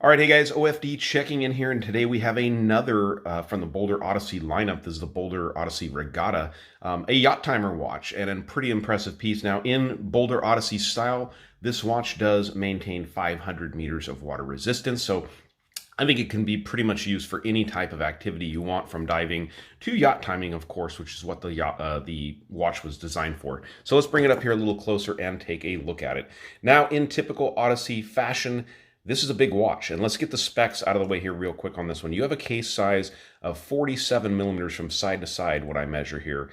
All right, hey guys, OFD checking in here, and today we have another from the Boldr Odyssey lineup. This is the Boldr Odyssey Regatta, a yacht timer watch, and a pretty impressive piece. Now, in Boldr Odyssey style, this watch does maintain 500 meters of water resistance, so I think it can be pretty much used for any type of activity you want, from diving to yacht timing, of course, which is what the watch was designed for. So let's bring it up here a little closer and take a look at it. Now, in typical Odyssey fashion, this is a big watch, and let's get the specs out of the way here real quick on this one. You have a case size of 47 millimeters from side to side, what I measure here,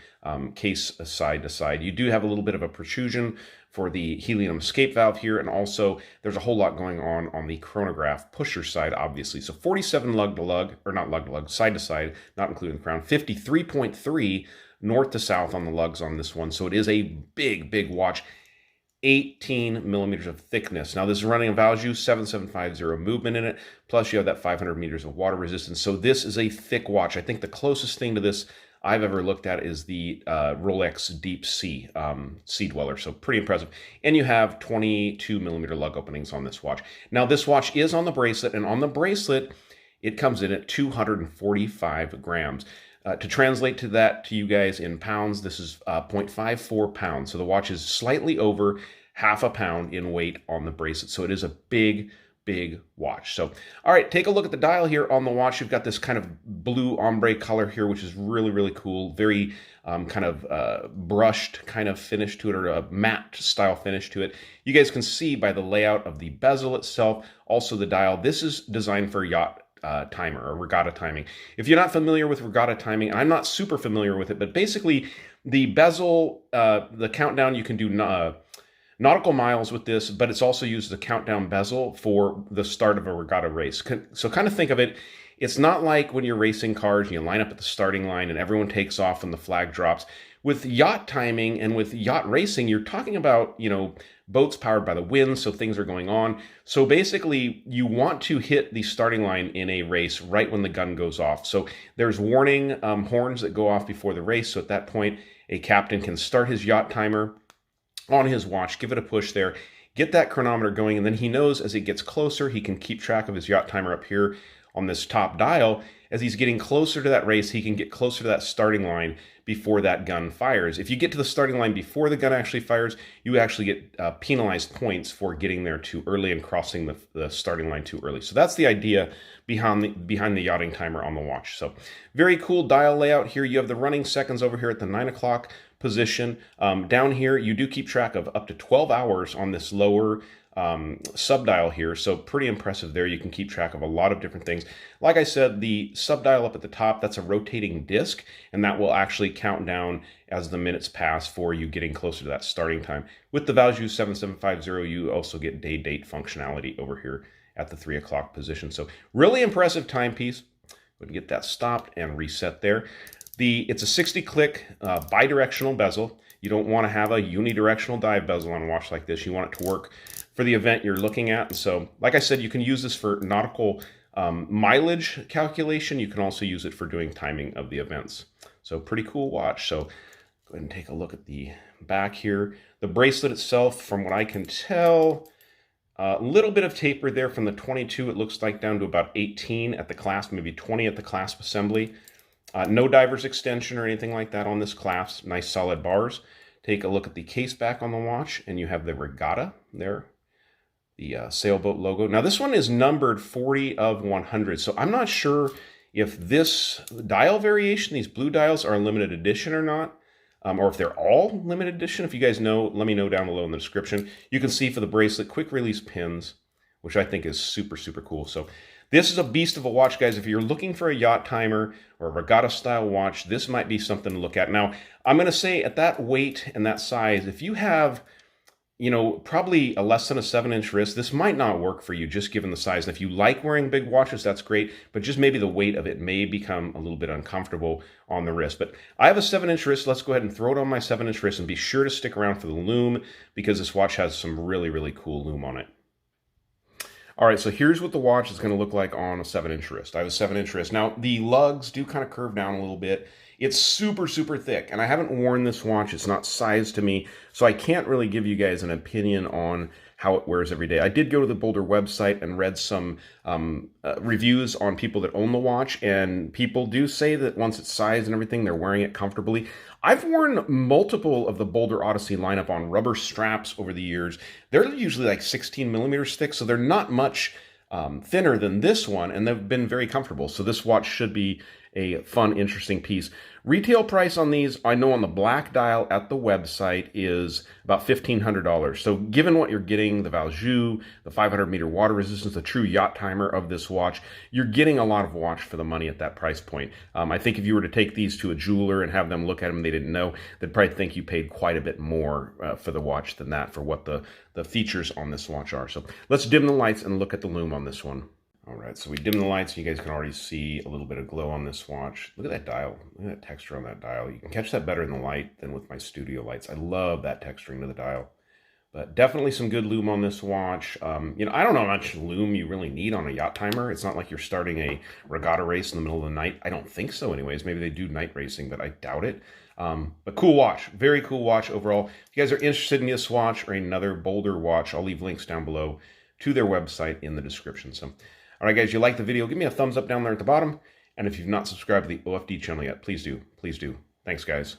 case side to side. You do have a little bit of a protrusion for the helium escape valve here, and also there's a whole lot going on the chronograph pusher side, obviously. So 47 lug to lug, or not lug to lug, side to side, not including the crown, 53.3 north to south on the lugs on this one. So it is a big, big watch. 18 millimeters of thickness. Now this is running a Valjoux 7750 movement in it, plus you have that 500 meters of water resistance. So this is a thick watch. I think the closest thing to this I've ever looked at is the Rolex Deep Sea Sea Dweller. So pretty impressive. And you have 22 millimeter lug openings on this watch. Now this watch is on the bracelet, and on the bracelet it comes in at 245 grams. To translate to that to you guys in pounds, this is 0.54 pounds. So the watch is slightly over half a pound in weight on the bracelet. So it is a big, big watch. So, all right, take a look at the dial here on the watch. You've got this kind of blue ombre color here, which is really, really cool. Very kind of brushed kind of finish to it, or a matte style finish to it. You guys can see by the layout of the bezel itself, also the dial. This is designed for yacht timer or regatta timing. If you're not familiar with regatta timing, I'm not super familiar with it, but basically the bezel, the countdown, you can do nautical miles with this, but it's also used as a countdown bezel for the start of a regatta race. So kind of think of it, it's not like when you're racing cars and you line up at the starting line and everyone takes off when the flag drops. With yacht timing and with yacht racing, you're talking about, boats powered by the wind, so things are going on. So basically, you want to hit the starting line in a race right when the gun goes off. So there's warning horns that go off before the race. So at that point, a captain can start his yacht timer on his watch, give it a push there, get that chronometer going, and then he knows as it gets closer, he can keep track of his yacht timer up here on this top dial. As he's getting closer to that race, he can get closer to that starting line before that gun fires. If you get to the starting line before the gun actually fires, you actually get penalized points for getting there too early and crossing the starting line too early. So that's the idea behind the yachting timer on the watch. So very cool dial layout here. You have the running seconds over here at the 9 o'clock position. Down here, you do keep track of up to 12 hours on this lower subdial here, so pretty impressive there. You can keep track of a lot of different things. Like I said, the subdial up at the top, that's a rotating disc, and that will actually count down as the minutes pass for you getting closer to that starting time. With the Valjoux 7750, you also get day-date functionality over here at the 3 o'clock position. So really impressive timepiece. Go ahead and get that stopped and reset there. It's a 60-click bidirectional bezel. You don't want to have a unidirectional dive bezel on a watch like this. You want it to work for the event you're looking at. And so, like I said, you can use this for nautical mileage calculation. You can also use it for doing timing of the events. So pretty cool watch. So go ahead and take a look at the back here. The bracelet itself, from what I can tell, a little bit of taper there from the 22, it looks like, down to about 18 at the clasp, maybe 20 at the clasp assembly. No diver's extension or anything like that on this clasp. Nice solid bars. Take a look at the case back on the watch, and you have the Regatta there, the sailboat logo. Now this one is numbered 40 of 100, so I'm not sure if this dial variation, these blue dials, are limited edition or not, or if they're all limited edition. If you guys know, let me know down below in the description. You can see for the bracelet, quick release pins, which I think is super, super cool. So this is a beast of a watch, guys. If you're looking for a yacht timer or a regatta style watch, this might be something to look at. Now, I'm going to say at that weight and that size, if you have, probably a less than a 7-inch wrist, this might not work for you, just given the size. And if you like wearing big watches, that's great, but just maybe the weight of it may become a little bit uncomfortable on the wrist. But I have a 7-inch wrist. Let's go ahead and throw it on my 7-inch wrist, and be sure to stick around for the lume, because this watch has some really, really cool lume on it. All right, so here's what the watch is going to look like on a 7-inch wrist. I have a 7-inch wrist. Now, the lugs do kind of curve down a little bit. It's super, super thick, and I haven't worn this watch. It's not sized to me, so I can't really give you guys an opinion on how it wears every day. I did go to the Boldr website and read some reviews on people that own the watch, and people do say that once it's sized and everything, they're wearing it comfortably. I've worn multiple of the Boldr Odyssey lineup on rubber straps over the years. They're usually like 16 millimeters thick, so they're not much thinner than this one, and they've been very comfortable. So this watch should be a fun, interesting piece. Retail price on these, I know on the black dial at the website is about $1,500. So given what you're getting, the Valjoux, the 500-meter water resistance, the true yacht timer of this watch, you're getting a lot of watch for the money at that price point. I think if you were to take these to a jeweler and have them look at them, they didn't know, they'd probably think you paid quite a bit more for the watch than that for what the features on this watch are. So let's dim the lights and look at the lume on this one. All right, so we dim the lights. You guys can already see a little bit of glow on this watch. Look at that dial. Look at that texture on that dial. You can catch that better in the light than with my studio lights. I love that texturing to the dial. But definitely some good lume on this watch. You know, I don't know how much lume you really need on a yacht timer. It's not like you're starting a regatta race in the middle of the night. I don't think so anyways. Maybe they do night racing, but I doubt it. But cool watch. Very cool watch overall. If you guys are interested in this watch or another Boldr watch, I'll leave links down below to their website in the description. So, all right, guys, you like the video, give me a thumbs up down there at the bottom. And if you've not subscribed to the OFD channel yet, please do. Please do. Thanks, guys.